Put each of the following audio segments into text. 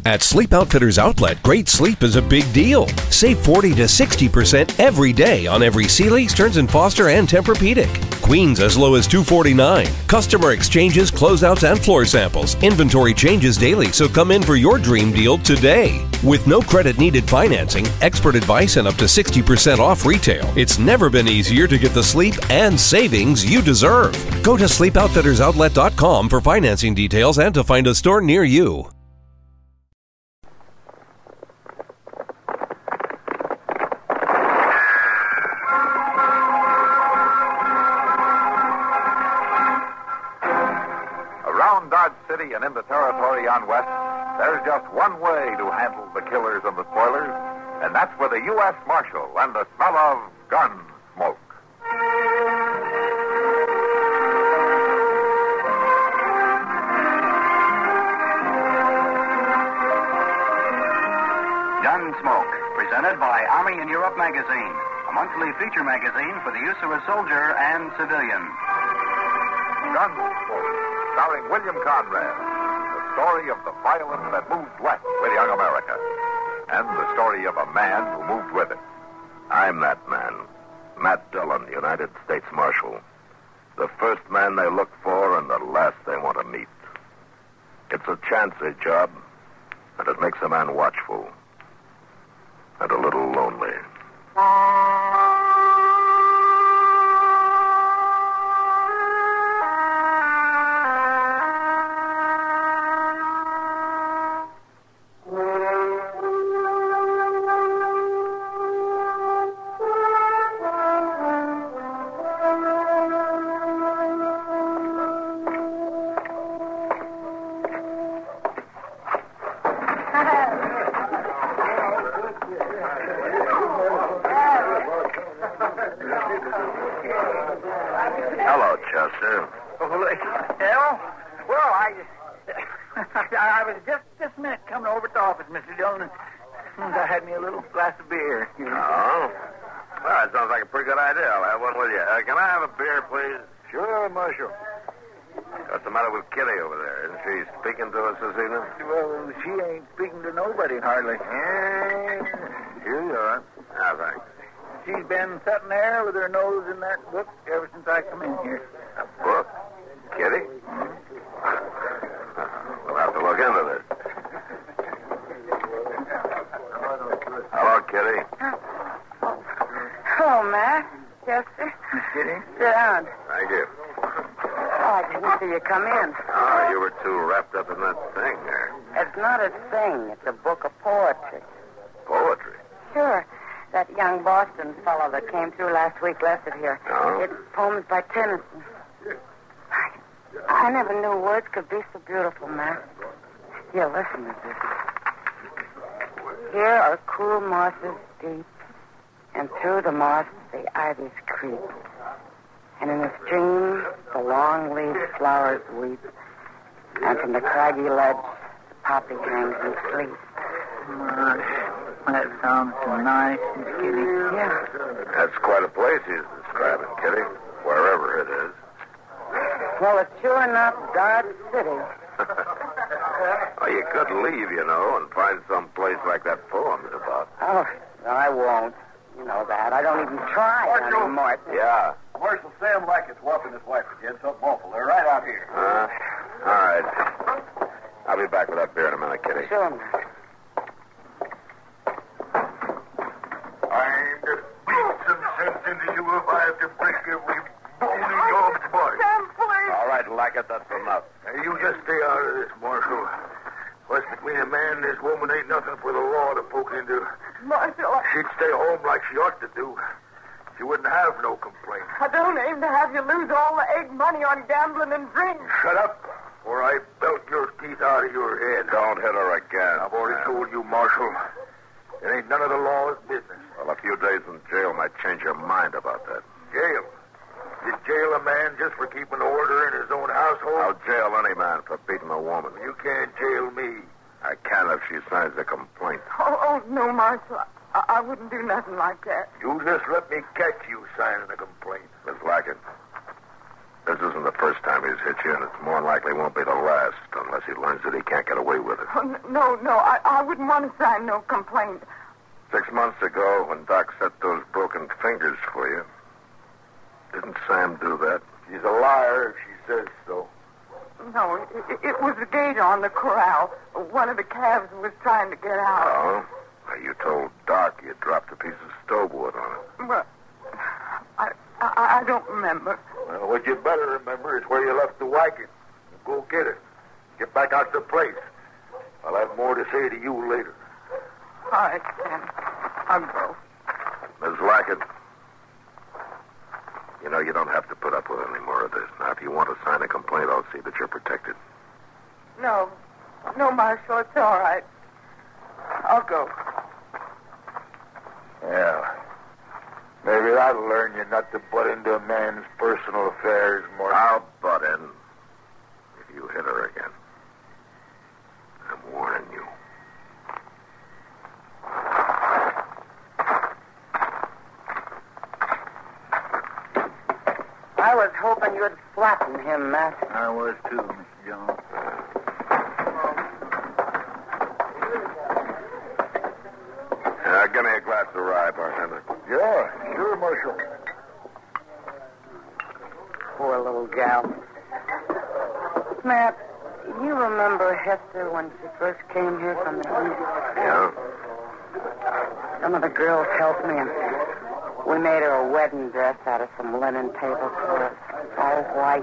At Sleep Outfitters Outlet, great sleep is a big deal. Save 40 to 60% every day on every Sealy, Stearns & Foster, and Tempur-Pedic. Queens as low as $249. Customer exchanges, closeouts, and floor samples. Inventory changes daily, so come in for your dream deal today. With no credit-needed financing, expert advice, and up to 60% off retail, it's never been easier to get the sleep and savings you deserve. Go to sleepoutfittersoutlet.com for financing details and to find a store near you. City and in the territory on west, there's just one way to handle the killers and the spoilers, and that's with a U.S. Marshal and the smell of Gunsmoke. Gunsmoke, presented by Army in Europe magazine, a monthly feature magazine for the use of a soldier and civilian. Gunsmoke, starring William Conrad, the story of the violence that moved west with young America, and the story of a man who moved with it. I'm that man, Matt Dillon, United States Marshal. The first man they look for and the last they want to meet. It's a chancy job, and it makes a man watchful and a little lonely. Hello, Chester. Well, I was just this minute coming over to the office, Mr. Dillon, and I had me a little glass of beer. Oh? Well, that sounds like a pretty good idea. I'll have one with you. Can I have a beer, please? Sure, Marshal. What's the matter with Kitty over there? Isn't she speaking to us this evening? Well, she ain't speaking to nobody, hardly. Here you are. Ah, thanks. She's been sitting there with her nose in that book ever since I come in here. A book? Kitty? We'll have to look into this. Hello, Kitty. Hello, Matt. Chester. Miss Kitty? Sit down. Thank you. Oh, I didn't see you come in. Oh, you were too wrapped up in that thing there. It's not a thing. It's a book of poetry. Poetry? Sure. That young Boston fellow that came through last week left it here. Oh? It's poems by Tennyson. I never knew words could be so beautiful, Matt. Here, listen to this. Here are cool mosses deep, and through the moss the ivies creep. And in the stream the long-leaved flowers weep, and from the craggy ledge the poppy hangs and sleeps. That sounds so nice, Miss Kitty. Yeah. That's quite a place he's describing, Kitty. Wherever it is. Well, it's sure enough God's city. Well, you could leave, you know, and find some place like that poem is about. Oh, no, I won't. You know that. I don't even try anymore. Yeah. Marshal Sam Lackett's whopping his wife again. Something awful. They're right out here. All right. I'll be back with that beer in a minute, Kitty. Sure, Matt. I'm to beat some sense into you if I have to break every bone in your body. Sam, please. All right, Lackett, that's enough. Now, you just stay out of this, Marshal. What's between a man and his woman ain't nothing for the law to poke into. Marshal, She'd stay home like she ought to do. She wouldn't have no complaint. I don't aim to have you lose all the egg money on gambling and drink. Shut up, or I belt your teeth out of your head. Don't hit her again. I've already told you, Marshal. It ain't none of the law's business. Well, a few days in jail might change your mind about that. Jail? You jail a man just for keeping order in his own household? I'll jail any man for beating a woman. You can't jail me. I can if she signs a complaint. Oh, no, Marshal. I wouldn't do nothing like that. You just let me catch you signing a complaint. Miss Lackett, This isn't the first time he's hit you, and it's more likely won't be the last, unless he learns that he can't get away with it. Oh, no, I wouldn't want to sign no complaint. 6 months ago, when Doc set those broken fingers for you, didn't Sam do that? She's a liar if she says so. No, it was the gate on the corral. One of the calves was trying to get out. Oh? Well, you told Doc you dropped a piece of stove wood on it. Well, I don't remember. Well, what you better remember is where you left the wagon. Go get it. Get back out to the place. I'll have more to say to you later. All right, Sam. I'll go. Ms. Lackett, you know you don't have to put up with any more of this. Now, if you want to sign a complaint, I'll see that you're protected. No, Marshal, it's all right. I'll go. Yeah. Maybe that'll learn you not to butt into a man's personal affairs more. I'll butt in if you hit her again. I'm warning you. I was hoping you'd flatten him, Matt. I was too, Mr. Jones. Give me a glass of rye, bartender. Yeah, sure, Marshal. Poor little gal. Matt, you remember Hester when she first came here from the east? Yeah? Some of the girls helped me, and we made her a wedding dress out of some linen tablecloths, all white.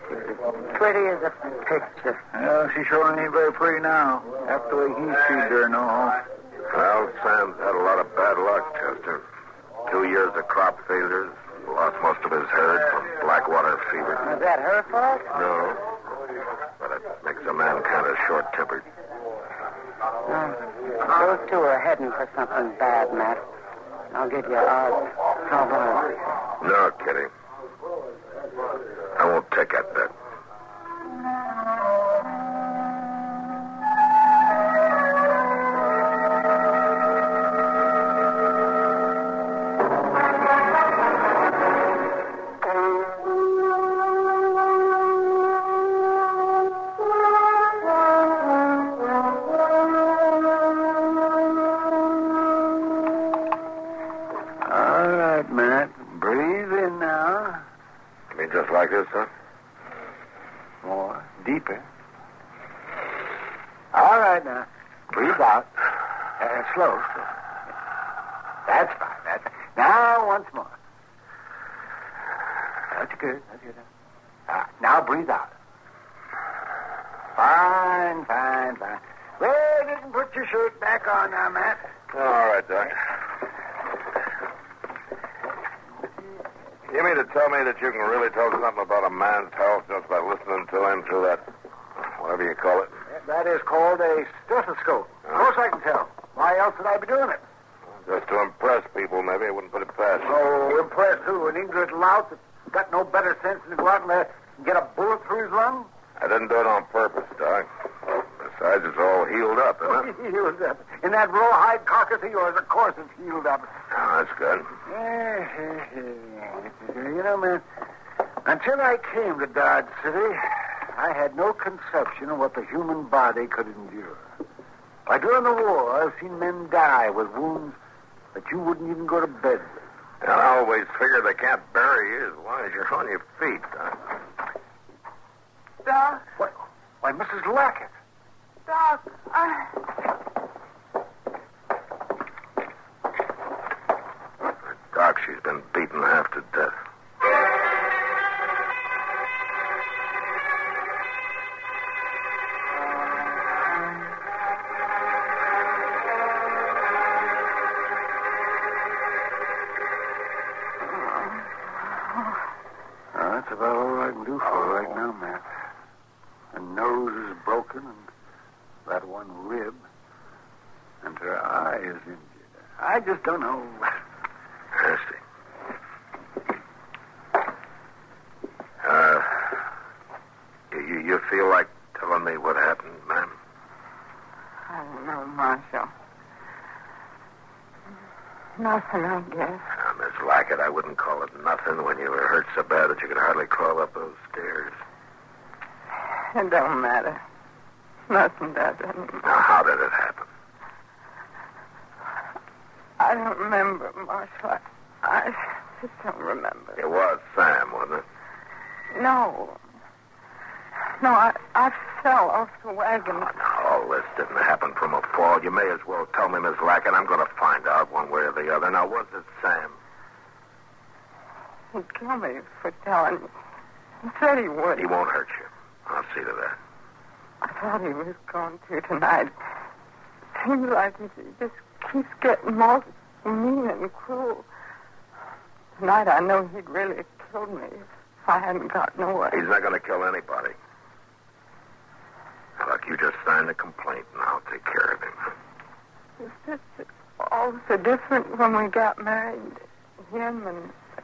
She's as pretty as a picture. Well, she sure ain't very pretty now. After the way he treated her, no. Well, Sam's had a lot of bad luck, Chester. 2 years of crop failures. Lost most of his herd from blackwater fever. Is that her fault? No. But it makes a man kind of short-tempered. Those two are heading for something bad, Matt. I'll give you odds. How about it? No, Kitty. I won't take that bet. Just like this, huh? More. Deeper. All right, now. Breathe out. Slow. That's fine. Now, once more. That's good. Now, breathe out. Fine. Well, you can put your shirt back on now, Matt. All right, Doc. You mean to tell me that you can really tell something about a man's health just by listening to him through that, whatever you call it? That is called a stethoscope. Of course I can tell. Why else would I be doing it? Just to impress people, maybe. I wouldn't put it past you. Oh, impress who? An ignorant lout that's got no better sense than to go out and get a bullet through his lung? I didn't do it on purpose, Doc. Besides, it's all healed up, isn't it? Healed up. In that rawhide carcass of yours, of course it's healed up. Oh, that's good. You know, man, until I came to Dodge City, I had no conception of what the human body could endure. Like during the war, I've seen men die with wounds that you wouldn't even go to bed with. And I always figure they can't bury you as long as you're on your feet, Doc. Doc? What? Why, Mrs. Lackett. Doc, Doc, she's been beaten half to death. That's about all I can do for her right now, Matt. Her nose is broken, and that one rib, and her eye is injured. I just don't know. Nasty. You feel like telling me what happened, ma'am? I don't know, Marshal. Nothing, I guess. Miss Lackett, I wouldn't call it nothing when you were hurt so bad that you could hardly crawl up those stairs. It don't matter. Nothing does anymore. Now, how did it happen? I don't remember, Marshal. I just don't remember. It was Sam, wasn't it? No. No, I fell off the wagon. Oh, now, all this didn't happen from a fall. You may as well tell me, Miss Lackett. I'm going to find out one way or the other. Now, was it Sam? He'd kill me for telling you. He said he would. He won't hurt you. I'll see to that. I thought he was going to tonight. It seems like he just keeps getting more mean and cruel. Tonight I know he'd really killed me if I hadn't gotten away. He's not going to kill anybody. Now, look, you just signed a complaint, and I'll take care of him. It's just all so different when we got married. Him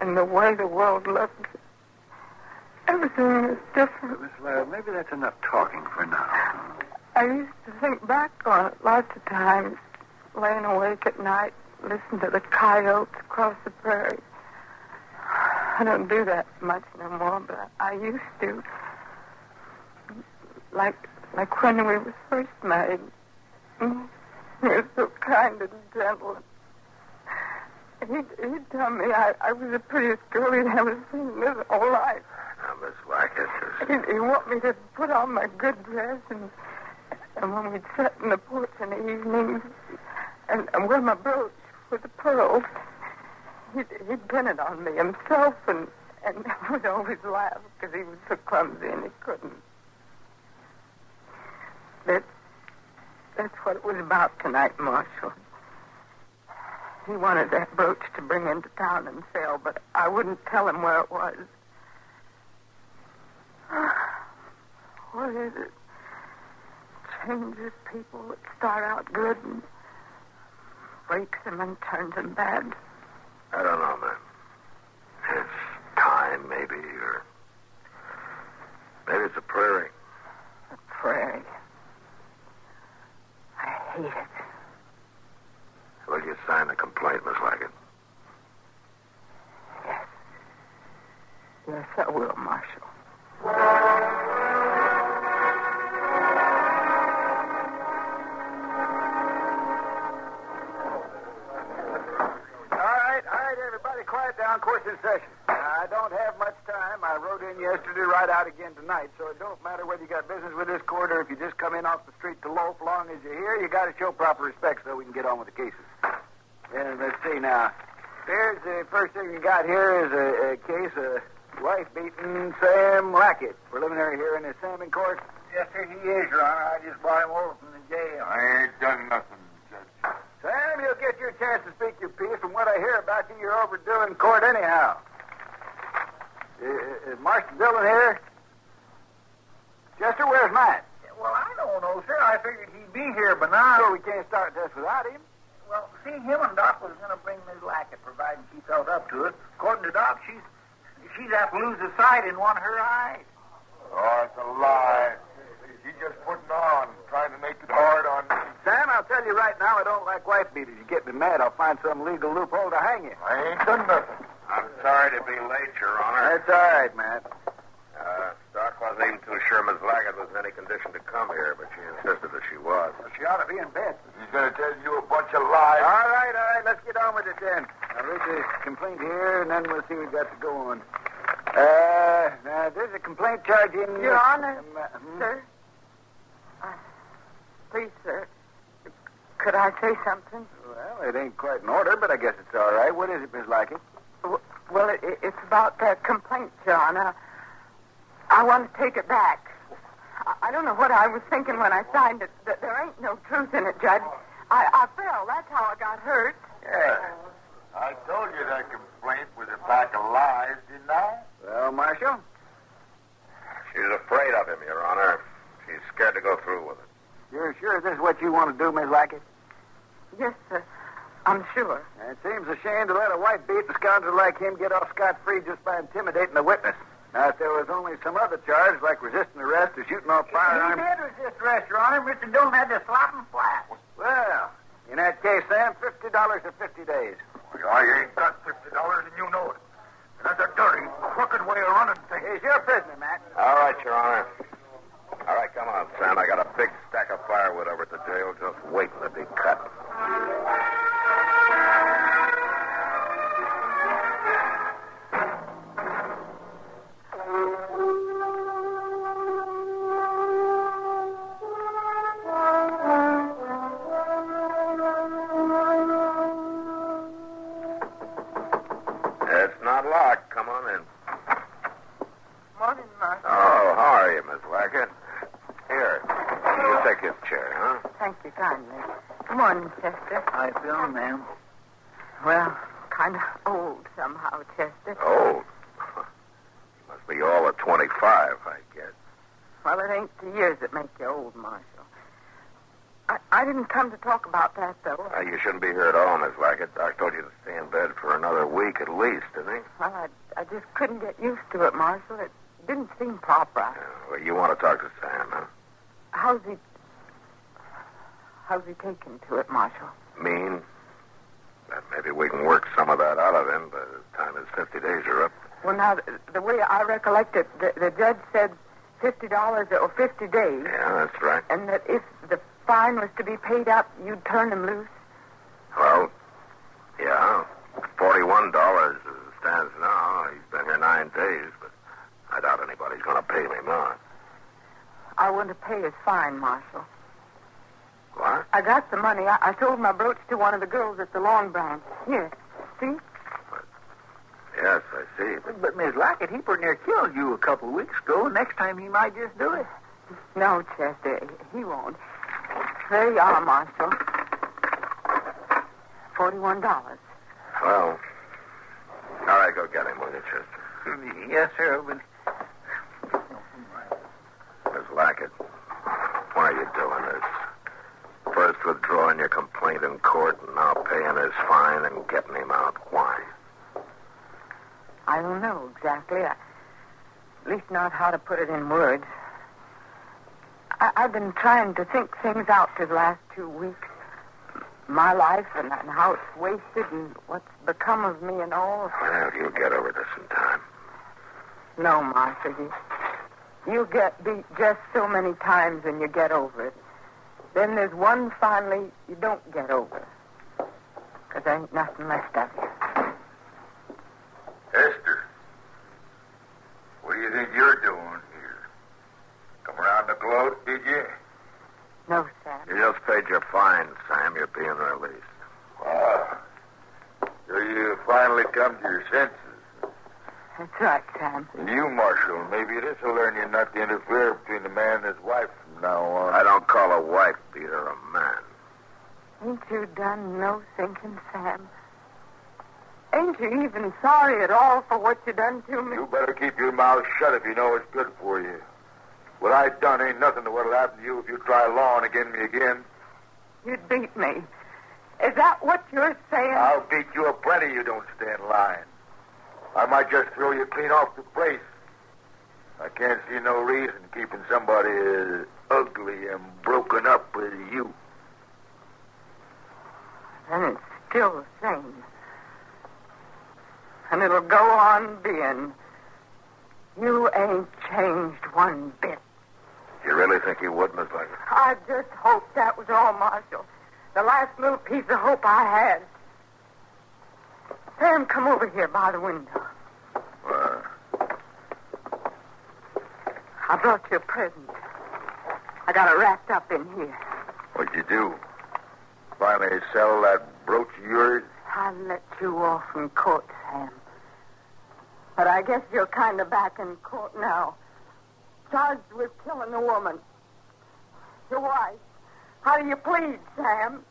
and the way the world looked. Everything is different. Miss Laird, maybe that's enough talking for now. I used to think back on it lots of times, laying awake at night, listening to the coyotes across the prairie. I don't do that much no more, but I used to. Like when we were first married. He was so kind and gentle. He'd tell me I was the prettiest girl he'd ever seen in his whole life. Now, Miss Lackett, He'd want me to put on my good dress and when we'd sit in the porch in the evenings and wear my brooch with the pearls, he'd pin it on me himself and I would always laugh because he was so clumsy and he couldn't. That's what it was about tonight, Marshal. He wanted that brooch to bring into town and sell, but I wouldn't tell him where it was. What is it? Changes people that start out good and breaks them and turns them bad. I don't know, man. It's time, maybe, or maybe it's a prairie. A prairie. I hate it. Will you sign the complaint, Miss Lackett? Yes. Yes, I will, Marshal. All right, everybody, quiet down. Court's in session. I don't have much time. I rode in yesterday, ride out again tonight, so it don't matter whether you got business with this court or if you just come in off the street to loaf. Long as you're here, you got to show proper respect so we can get on with the cases. And let's see now. Here's the first thing you got here is a case of wife beating Sam Lackett. Preliminary hearing is Sam in court. Yes, sir, he is, Your Honor. I just brought him over from the jail. I ain't done nothing, Judge. Sam, you'll get your chance to speak your piece. From what I hear about you, you're overdoing court anyhow. Is Marshal Dillon here? Chester, where's Matt? Well, I don't know, sir. I figured he'd be here, but now... Sure, we can't start this without him. Well, see, him and Doc was going to bring Miss Lackett, providing she felt up to it. According to Doc, she'd have to lose the sight in one of her eyes. Oh, it's a lie. She's just putting on, trying to make it hard on me. Sam, I'll tell you right now, I don't like wife beaters. You get me mad, I'll find some legal loophole to hang you. I ain't done nothing. I'm sorry to be late, Your Honor. That's all right, Matt. Doc wasn't even too sure Miss Lackett was in any condition to come here, but she insisted that she was. She ought to be in bed. He's going to tell you a bunch of lies. All right, let's get on with it then. I'll read the complaint here, and then we'll see what we've got to go on. Now, there's a complaint charging... Your Honor, sir. Please, sir. Could I say something? Well, it ain't quite in order, but I guess it's all right. What is it, Miss Lackett? Well, it's about that complaint, Your Honor. I want to take it back. I don't know what I was thinking when I signed it. There ain't no truth in it, Judge. I fell. That's how I got hurt. Yeah. I told you that complaint was a pack of lies, didn't I? Well, Marshal? She's afraid of him, Your Honor. She's scared to go through with it. You're sure this is what you want to do, Miss Lackett? Yes, sir. I'm sure. It seems a shame to let a white-beaten scoundrel like him get off scot-free just by intimidating a witness. Now, if there was only some other charge, like resisting arrest or shooting off firearms... He did resist arrest, Your Honor. Mr. Dillon had to slap him flat. Well, in that case, Sam, $50 or 50 days. I ain't got $50, and you know it. And that's a dirty, crooked way of running things. He's your prisoner, Matt. All right, Your Honor. All right, come on, Sam. I got a big stack of firewood over at the jail just waiting to be cut. It's not locked. Come on in. Morning, Marshal. Oh, how are you, Miss Lackett? Here, you take this chair, huh? Thank you kindly. Come on, Chester. I feel, ma'am. Well, kind of old somehow, Chester. Old? You must be all of 25, I guess. Well, it ain't the years that make you old, Marshal. I didn't come to talk about that, though. You shouldn't be here at all, Miss Lackett. Doc told you to stay in bed for another week at least, didn't he? Well, I just couldn't get used to it, Marshal. It didn't seem proper. Well, you want to talk to Sam, huh? How's he taken to it, Marshal? Mean? Maybe we can work some of that out of him by the time his 50 days are up. Well, now, the way I recollect it, the judge said $50 or 50 days. Yeah, that's right. And that if the fine was to be paid up, you'd turn him loose. Well, yeah. $41 as it stands now. He's been here 9 days, but I doubt anybody's going to pay me more. I want to pay his fine, Marshal. What? I got the money. I sold my brooch to one of the girls at the lawn branch. Here, see? Yes, I see. But Miss Lackett, he pretty near killed you a couple of weeks ago. Next time he might just do it. No, Chester, he won't. There you are, Marshal. $41. Well, all right, go get him, will you, Chester? Yes, sir. But... Miss Lackett, why are you doing this? First withdrawing your complaint in court and now paying his fine and getting him out. Why? I don't know exactly. At least not how to put it in words. I've been trying to think things out for the last 2 weeks. My life and how it's wasted and what's become of me and all. Well, you'll get over this in time. No, Martha. You get beat just so many times and you get over it. Then there's one finally you don't get over. Because there ain't nothing left of you. Esther, what do you think you're doing here? Come around the gloat, did you? No, Sam. You just paid your fine, Sam. You're being released. Ah, so you finally come to your senses. That's right, Sam. And you, Marshal, maybe this will learn you not to interfere between a man and his wife from now on. I don't call a wife beater a man. Ain't you done no thinking, Sam? Ain't you even sorry at all for what you done to me? You better keep your mouth shut if you know it's good for you. What I done ain't nothing to what'll happen to you if you try lawing against me again. You'd beat me. Is that what you're saying? I'll beat you a plenty you don't stand lying. I might just throw you clean off the place. I can't see no reason keeping somebody as ugly and broken up as you. And it's still the same. And it'll go on being. You ain't changed one bit. You really think you would, Miss Lackett? I just hoped that was all, Marshal. The last little piece of hope I had. Sam, come over here by the window. I brought you a present. I got it wrapped up in here. What'd you do? Finally sell that brooch of yours? I let you off in court, Sam. But I guess you're kind of back in court now. Charged with killing a woman. Your wife. How do you plead, Sam?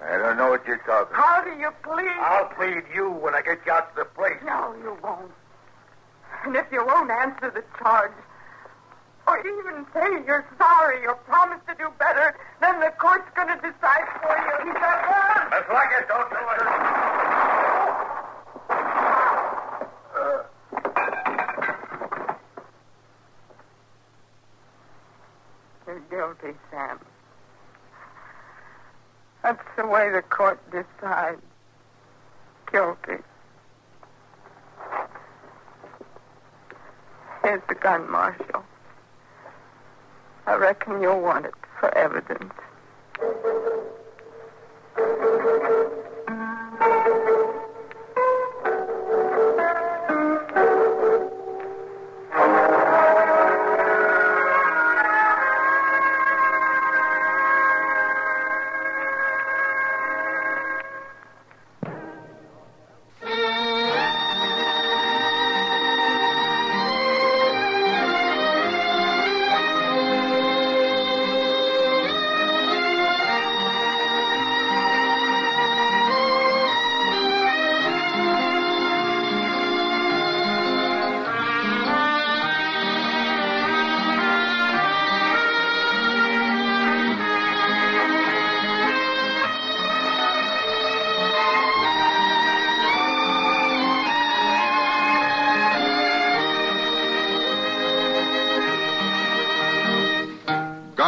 I don't know what you're talking about. How do you plead? I'll plead you when I get you out to the place. No, you won't. And if you won't answer the charge, or even say you're sorry or promise to do better, then the court's going to decide for you. He's a gun! Miss Lackett, don't do it. You're guilty, Sam. That's the way the court decides. guilty. Here's the gun, Marshal. I reckon you'll want it for evidence.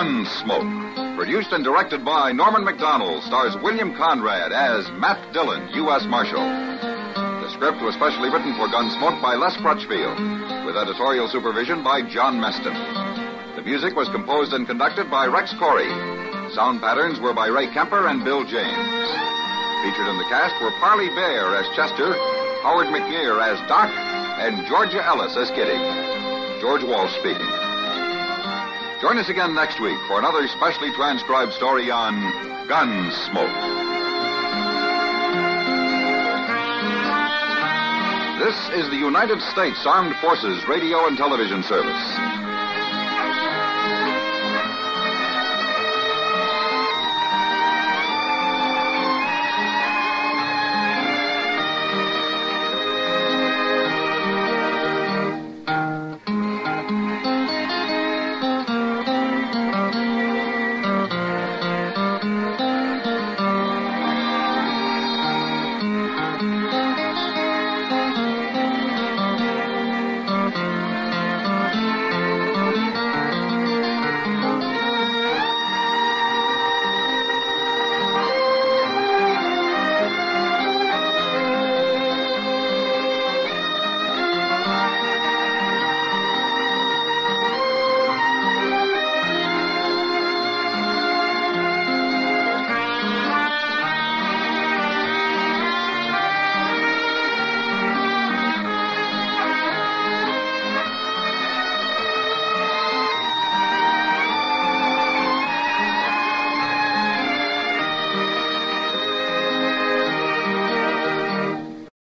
Gunsmoke, produced and directed by Norman Macdonnell, stars William Conrad as Matt Dillon, U.S. Marshal. The script was specially written for Gunsmoke by Les Crutchfield, with editorial supervision by John Meston. The music was composed and conducted by Rex Corey. Sound patterns were by Ray Kemper and Bill James. Featured in the cast were Parley Bear as Chester, Howard McGear as Doc, and Georgia Ellis as Kitty. George Walsh speaking. Join us again next week for another specially transcribed story on Gunsmoke. This is the United States Armed Forces Radio and Television Service.